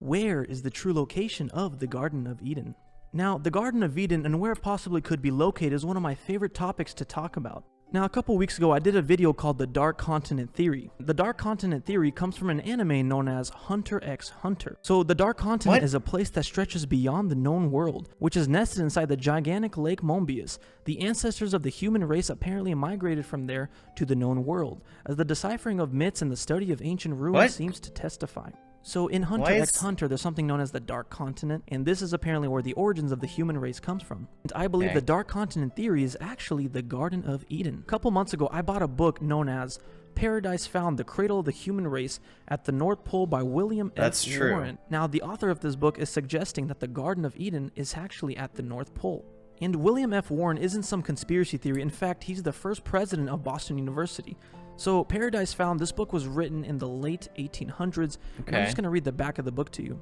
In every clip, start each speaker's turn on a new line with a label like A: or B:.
A: where is the true location of the Garden of Eden? Now, the Garden of Eden and where it possibly could be located is one of my favorite topics to talk about. Now, a couple weeks ago, I did a video called The Dark Continent Theory. The Dark Continent Theory comes from an anime known as Hunter x Hunter. So, the Dark Continent is a place that stretches beyond the known world, which is nested inside the gigantic Lake Mobius. The ancestors of the human race apparently migrated from there to the known world, as the deciphering of myths and the study of ancient ruins seems to testify. So in Hunter x Hunter, there's something known as the Dark Continent, and this is apparently where the origins of the human race comes from. And I believe the Dark Continent theory is actually the Garden of Eden. A couple months ago, I bought a book known as Paradise Found, the Cradle of the Human Race at the North Pole by William F. Warren. Now, the author of this book is suggesting that the Garden of Eden is actually at the North Pole. And William F. Warren isn't some conspiracy theory. In fact, he's the first president of Boston University. So, Paradise Found, this book was written in the late 1800s, and I'm just going to read the back of the book to you.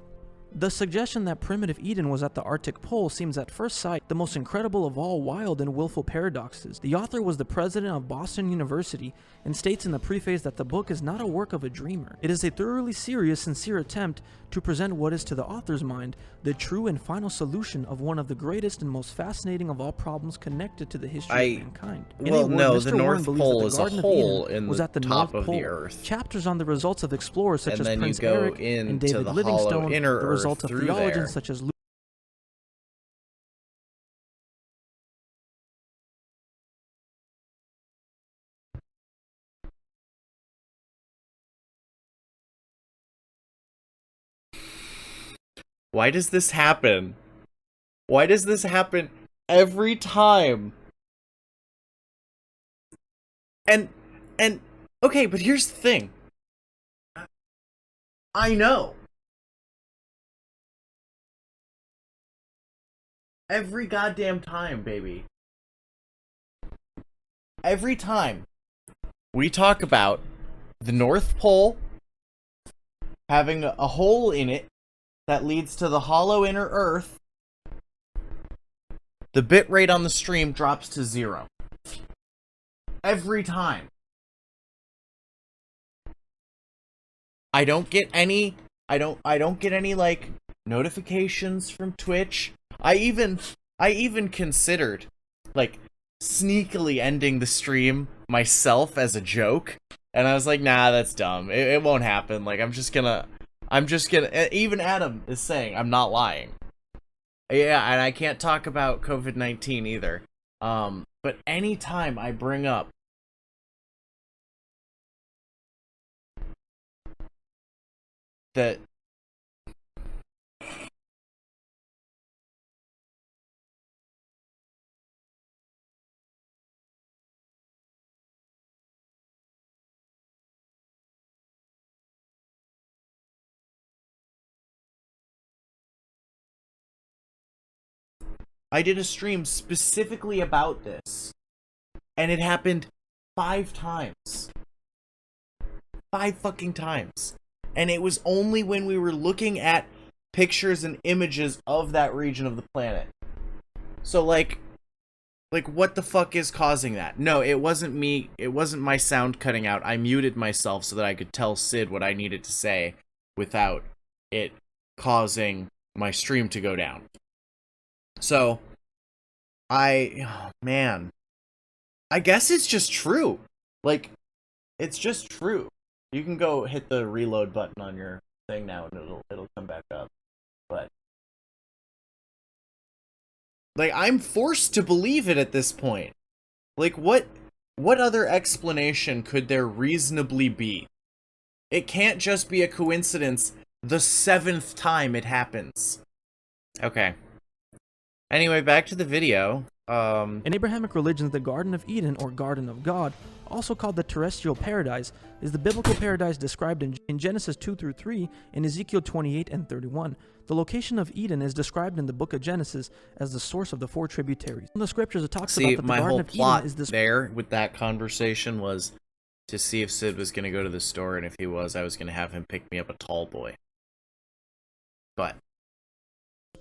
A: The suggestion that primitive Eden was at the Arctic Pole seems at first sight the most incredible of all wild and willful paradoxes. The author was the president of Boston University and states in the preface that the book is not a work of a dreamer. It is a thoroughly serious, sincere attempt to present what is to the author's mind the true and final solution of one of the greatest and most fascinating of all problems connected to the history of mankind.
B: Well, no, the North Pole is a hole in the top of the Earth.
A: Chapters on the results of explorers such as Prince Eric and David Livingstone, the results of theologians such as
B: Why does this happen? Why does this happen every time? And okay, but here's the thing. I know. Every goddamn time, baby. Every time we talk about the North Pole having a hole in it that leads to the hollow inner Earth, the bitrate on the stream drops to 0. Every time. I don't get any like notifications from Twitch. I even considered like sneakily ending the stream myself as a joke, and I was like, nah, that's dumb. It won't happen. Like I'm just gonna even Adam is saying I'm not lying. Yeah, and I can't talk about COVID-19 either. But anytime I bring up that I did a stream specifically about this, and it happened 5 times. 5 fucking times. And it was only when we were looking at pictures and images of that region of the planet. So like what the fuck is causing that? No, it wasn't me. It wasn't my sound cutting out. I muted myself so that I could tell Sid what I needed to say without it causing my stream to go down. So, oh, man, I guess it's just true. Like, it's just true. You can go hit the reload button on your thing now, and it'll come back up. But, like, I'm forced to believe it at this point. Like, what other explanation could there reasonably be? It can't just be a coincidence the 7th time it happens. Okay. Anyway, back to the video.
A: In Abrahamic religions, the Garden of Eden, or Garden of God, also called the terrestrial paradise, is the biblical paradise described in Genesis 2-3 and Ezekiel 28 and 31. The location of Eden is described in the book of Genesis as the source of the 4 tributaries. In the scriptures, it talks about that the Garden of Eden is this.
B: There with that conversation was to see if Sid was going to go to the store, and if he was, I was going to have him pick me up a tall boy. But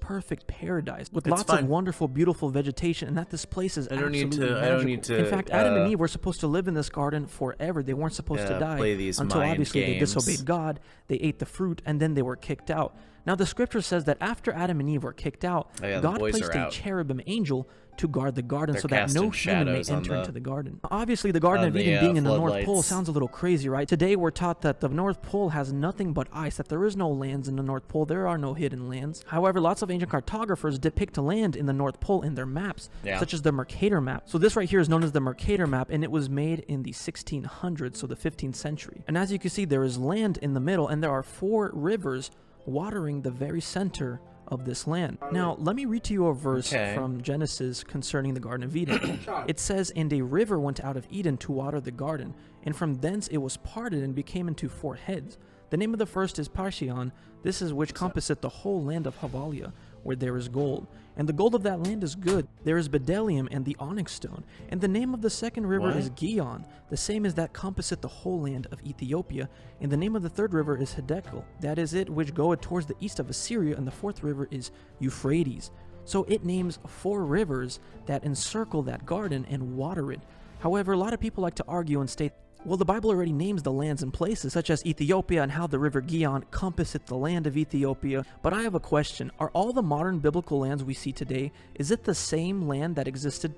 A: perfect paradise with lots of wonderful, beautiful vegetation, and that this place is absolutely magical.
B: I don't need to.
A: In fact, Adam and Eve were supposed to live in this garden forever. They weren't supposed to die until obviously they disobeyed God. They ate the fruit, and then they were kicked out. Now the scripture says that after Adam and Eve were kicked out,
B: Oh, yeah, the
A: God
B: boys
A: placed
B: are
A: a
B: out.
A: cherubim angel to guard the garden
B: They're
A: so that no
B: casting
A: human may
B: shadows on
A: enter
B: the-
A: into the garden. Obviously, the Garden
B: on
A: of
B: the,
A: Eden being in the North Pole
B: floodlights.
A: sounds a little crazy, right? Today we're taught that the North Pole has nothing but ice, that there is no lands in the North Pole, there are no hidden lands. However, lots of ancient cartographers depict land in the North Pole in their maps,
B: Yeah.
A: such as the Mercator map. So this right here is known as the Mercator map, and it was made in the 1600s, so the 15th century. And as you can see, there is land in the middle, and there are 4 rivers watering the very center of this land. Now, let me read to you a verse from Genesis concerning the Garden of Eden. It says, "And a river went out of Eden to water the garden, and from thence it was parted and became into 4 heads. The name of the first is Parshion. This is which compasseth the whole land of Havalia, where there is gold. And the gold of that land is good. There is bdellium and the onyx stone. And the name of the second river is Gihon. The same as that compasseth the whole land of Ethiopia. And the name of the third river is Hiddekel. That is it which goeth towards the east of Assyria. And the fourth river is Euphrates." So it names 4 rivers that encircle that garden and water it. However, a lot of people like to argue and state, well, the Bible already names the lands and places, such as Ethiopia and how the river Gihon compasseth the land of Ethiopia. But I have a question. Are all the modern biblical lands we see today, is it the same land that existed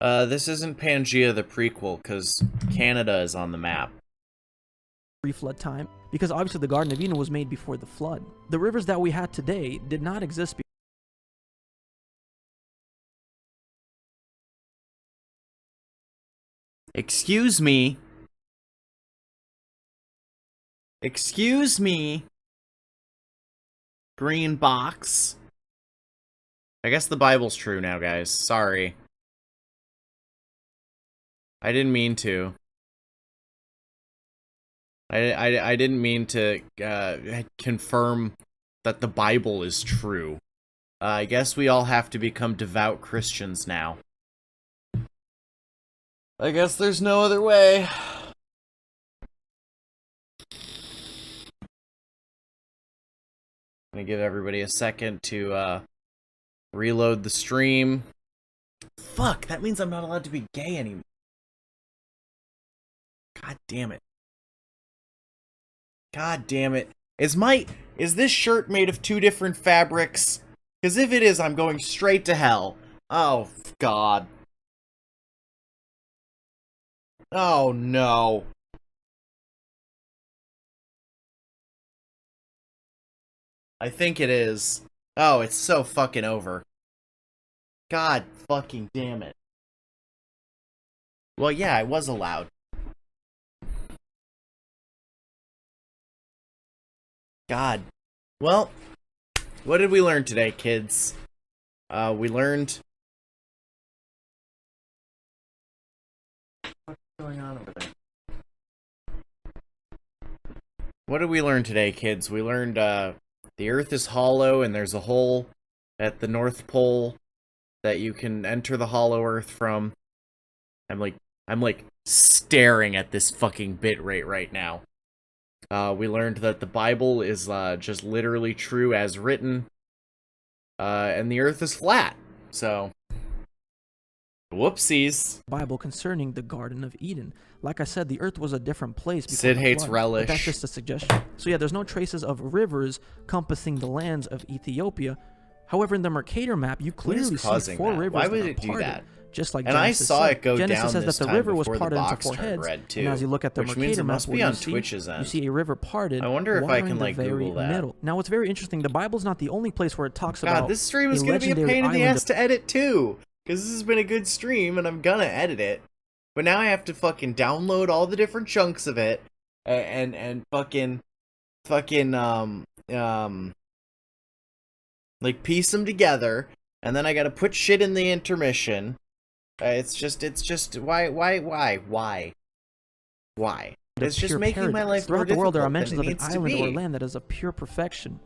B: This isn't Pangea the prequel, because Canada is on the map.
A: pre-flood time? Because obviously the Garden of Eden was made before the flood. The rivers that we had today did not exist before.
B: Excuse me. Excuse me. Green box. I guess the Bible's true now, guys. Sorry. I didn't mean to. I didn't mean to confirm that the Bible is true. I guess we all have to become devout Christians now. I guess there's no other way. I'm gonna give everybody a second to reload the stream. Fuck, that means I'm not allowed to be gay anymore. God damn it. God damn it. Is this shirt made of 2 different fabrics? Because if it is, I'm going straight to hell. Oh, God. Oh, no. I think it is. Oh, it's so fucking over. God fucking damn it. Well, yeah, I was allowed. God. Well, what did we learn today, kids? We learned... What's going on over there? What did we learn today, kids? We learned, the Earth is hollow, and there's a hole at the North Pole that you can enter the hollow Earth from. I'm like staring at this fucking bitrate right now. We learned that the Bible is just literally true as written, and the Earth is flat. So, whoopsies.
A: Bible concerning the Garden of Eden. Like I said, the earth was a different place before
B: Sid
A: the
B: hates
A: flood,
B: relish.
A: but that's just a suggestion. So yeah, there's no traces of rivers compassing the lands of Ethiopia. However, in the Mercator map, you clearly see 4 rivers
B: Why would
A: that are
B: it do
A: parted,
B: that?
A: just like
B: And
A: Genesis
B: I saw
A: said.
B: it go
A: Genesis
B: down
A: says
B: this
A: that the
B: time
A: river was
B: before the
A: parted into
B: box
A: 4
B: turned
A: heads.
B: red, too,
A: And as you look at the
B: which means
A: Mercator
B: it
A: map,
B: must
A: what
B: be
A: you
B: on
A: see,
B: Twitch's end.
A: you see a river parted.
B: I wonder if I can,
A: watering the
B: like,
A: very
B: Google that.
A: middle. Now, what's very interesting, the Bible's not the only place where it talks about.
B: God, this stream is going to be a pain in the ass to edit, too. Because this has been a good stream, and I'm gonna edit it. But now I have to fucking download all the different chunks of it, and fucking, like, piece them together, and then I gotta put shit in the intermission. It's just, why? It's just making my life more
A: throughout the world. There are
B: difficult
A: mentions
B: than
A: of
B: it
A: an
B: needs to
A: island or
B: be.
A: land that is of pure perfection.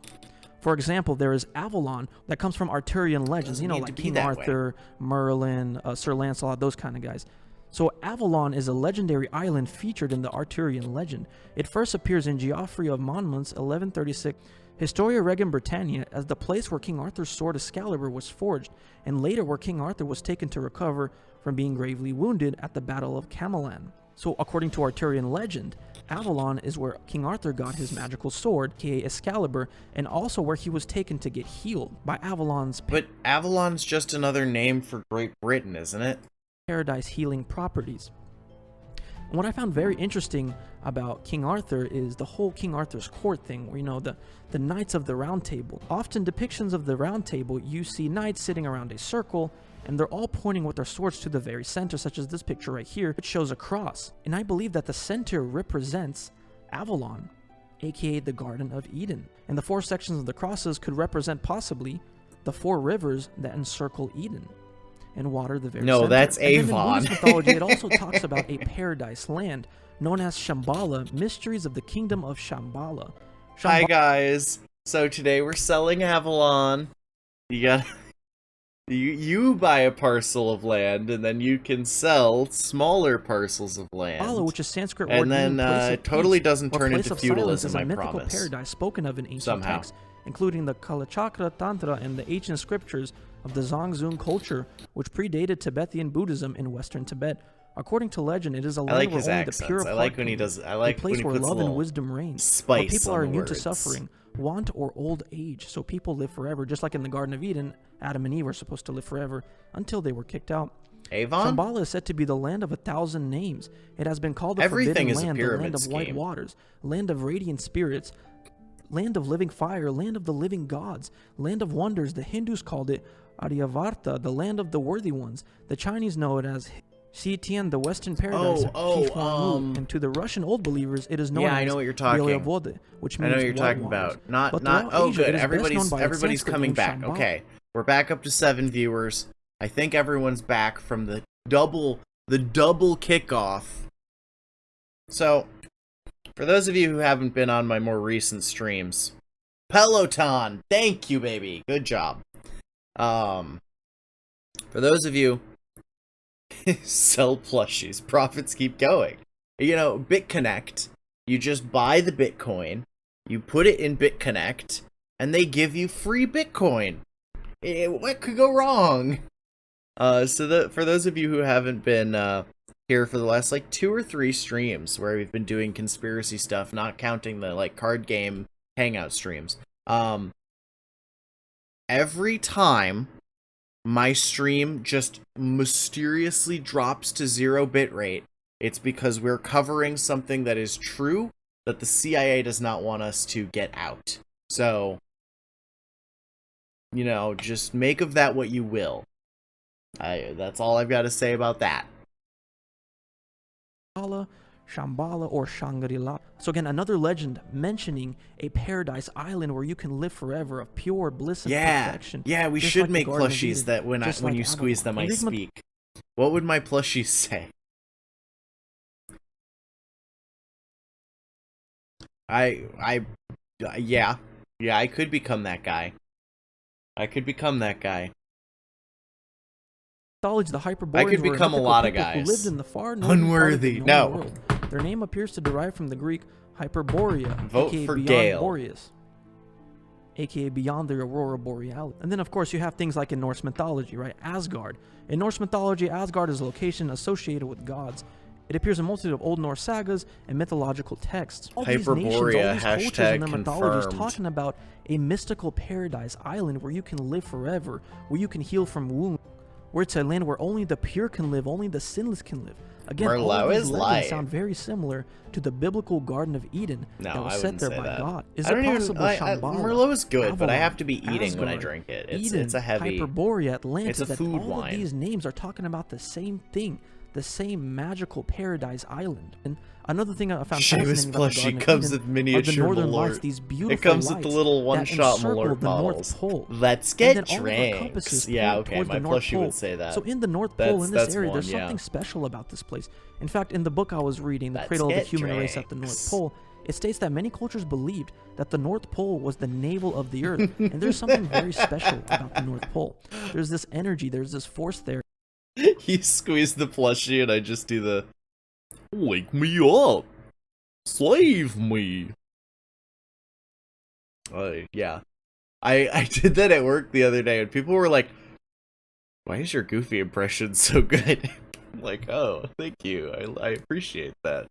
A: For example, there is Avalon that comes from Arthurian legends.
B: Doesn't
A: You know,
B: need
A: like
B: to be
A: King
B: that
A: Arthur, Merlin, Sir Lancelot, those kind of guys. So Avalon is a legendary island featured in the Arthurian legend. It first appears in Geoffrey of Monmouth's 1136 Historia Regum Britannia as the place where King Arthur's sword Excalibur was forged, and later where King Arthur was taken to recover from being gravely wounded at the Battle of Camelon. So according to Arthurian legend, Avalon is where King Arthur got his magical sword, aka Excalibur, and also where he was taken to get healed by Avalon's
B: But Avalon's just another name for Great Britain, isn't it?
A: paradise healing properties. And what I found very interesting about King Arthur is the whole King Arthur's court thing, where, you know, the Knights of the Round Table. Often depictions of the Round Table, you see knights sitting around a circle, and they're all pointing with their swords to the very center, such as this picture right here, which shows a cross. And I believe that the center represents Avalon, aka the Garden of Eden. And the 4 sections of the crosses could represent possibly the 4 rivers that encircle Eden and water the very center.
B: No, that's
A: And then in
B: Avon.
A: Buddhist mythology, it also talks about a paradise land known as Shambhala, Mysteries of the Kingdom of Shambhala.
B: Hi guys. So today we're selling Avalon. You got you buy a parcel of land, and then you can sell smaller parcels of land.
A: Shambhala, which is Sanskrit word
B: And
A: meaning
B: then
A: place of
B: it totally
A: peace,
B: doesn't
A: or
B: turn
A: place
B: into
A: of silence,
B: feudalism,
A: is a
B: I
A: mythical
B: promise.
A: paradise spoken of in ancient
B: Somehow.
A: texts, including the Kalachakra Tantra and the ancient scriptures of the Zongzun culture, which predated Tibetan Buddhism in western Tibet. According to legend, it is a
B: I
A: land
B: like
A: where
B: his
A: only the
B: accents.
A: pure of
B: I
A: heart
B: like when
A: can
B: he
A: live,
B: does. I like
A: a place
B: when he
A: where
B: puts a
A: love and
B: little
A: wisdom reigns,
B: spice
A: where people
B: on
A: are
B: the
A: immune to
B: words.
A: suffering, want, or old age, so people live forever. Just like in the Garden of Eden, Adam and Eve were supposed to live forever until they were kicked out.
B: Avon?
A: Shambhala is said to be the land of 1,000 names. It has been called the
B: Everything
A: Forbidden
B: is a
A: Land, the land
B: pyramid
A: of white
B: scheme.
A: waters, land of radiant spirits, land of living fire, land of the living gods, land of wonders. The Hindus called it Aryavarta, the land of the worthy ones. The Chinese know it as Xitian, the Western Paradise, and to the Russian Old Believers, it is known as
B: I know what you're talking.
A: Belyavod, which
B: I
A: means
B: know what you're
A: white
B: talking
A: waters.
B: about.
A: But
B: Not.
A: throughout
B: Oh,
A: Asia,
B: good.
A: it is best known
B: Everybody's
A: by its
B: everybody's
A: Sanskrit
B: coming
A: name,
B: back.
A: Shambhala.
B: Okay, we're back up to 7 viewers. I think everyone's back from the double kickoff. So, for those of you who haven't been on my more recent streams, Peloton, thank you, baby. Good job. For those of you sell plushies, profits keep going. You know, BitConnect, you just buy the Bitcoin, you put it in BitConnect, and they give you free Bitcoin. What could go wrong? For those of you who haven't been here for the last like 2 or 3 streams where we've been doing conspiracy stuff, not counting the like card game hangout streams, every time my stream just mysteriously drops to 0 bitrate, it's because we're covering something that is true that the CIA does not want us to get out. So, you know, just make of that what you will. That's all I've got to say about that.
A: Shambhala, or Shangri-La. So again, another legend mentioning a paradise island where you can live forever of pure bliss and perfection.
B: Yeah, we
A: just
B: should
A: like the
B: make
A: Garden of
B: plushies
A: Eden,
B: that when
A: just
B: when
A: like
B: you squeeze them,
A: Avalon.
B: I speak. What would my plushies say? Yeah, I could become that guy. The
A: Hyperboreans
B: I could
A: were
B: become a
A: mythical
B: lot of
A: people who
B: guys.
A: lived in the far northern part of the
B: Unworthy,
A: known
B: no.
A: world. Their name appears to derive from the Greek Hyperborea,
B: Vote
A: aka
B: for
A: beyond
B: Gale.
A: Boreas, aka beyond the aurora borealis. And then of course you have things like in Norse mythology, right? Asgard. In Norse mythology, Asgard is a location associated with gods. It appears in a multitude of Old Norse sagas and mythological texts. All these nations, all
B: Hyperborea,
A: these cultures and their
B: hashtag
A: mythologies
B: confirmed.
A: talking about a mystical paradise island where you can live forever, where you can heal from wounds, where it's a land where only the pure can live, only the sinless can live. Again, all
B: Merlot
A: of these
B: is
A: legends
B: lying.
A: sound very similar to the biblical Garden of Eden
B: No,
A: that was
B: I
A: set
B: wouldn't
A: there
B: say
A: by
B: that.
A: God. Is
B: I
A: it
B: don't even.
A: possible Shambhala,
B: Merlot is good, but I
A: Avalon,
B: have to be eating when I
A: Asgard,
B: drink it.
A: Eden,
B: It's a heavy.
A: Hyperborea, Atlantis,
B: it's a
A: that
B: food
A: all
B: wine.
A: of these names are talking about the same thing, the same magical paradise island. And another thing I found
B: Seamus
A: fascinating about the
B: plushie
A: Garden of
B: comes
A: Eden
B: with
A: are the
B: miniature
A: northern
B: Malort.
A: lights, these beautiful
B: It comes with
A: lights
B: the little
A: that
B: one-shot
A: encircle
B: Malort
A: the
B: bottles.
A: North Pole.
B: Let's
A: And
B: get
A: then all of our compasses
B: drinks.
A: point
B: Yeah, okay,
A: towards
B: my
A: the North
B: plushie
A: Pole.
B: would say that.
A: So in the North Pole, in this
B: That's
A: area,
B: one,
A: there's
B: yeah.
A: something special about this place. In fact, in the book I was reading, The
B: Let's
A: Cradle of the
B: get
A: Human Race at the North
B: drinks.
A: Pole, it states that many cultures believed that the North Pole was the navel of the Earth, and there's something very special about the North Pole. There's this energy, there's this force there.
B: You squeeze the plushie and I just do the wake me up, slave me. Yeah, I did that at work the other day and people were like, why is your Goofy impression so good? I'm like, oh, thank you, I appreciate that.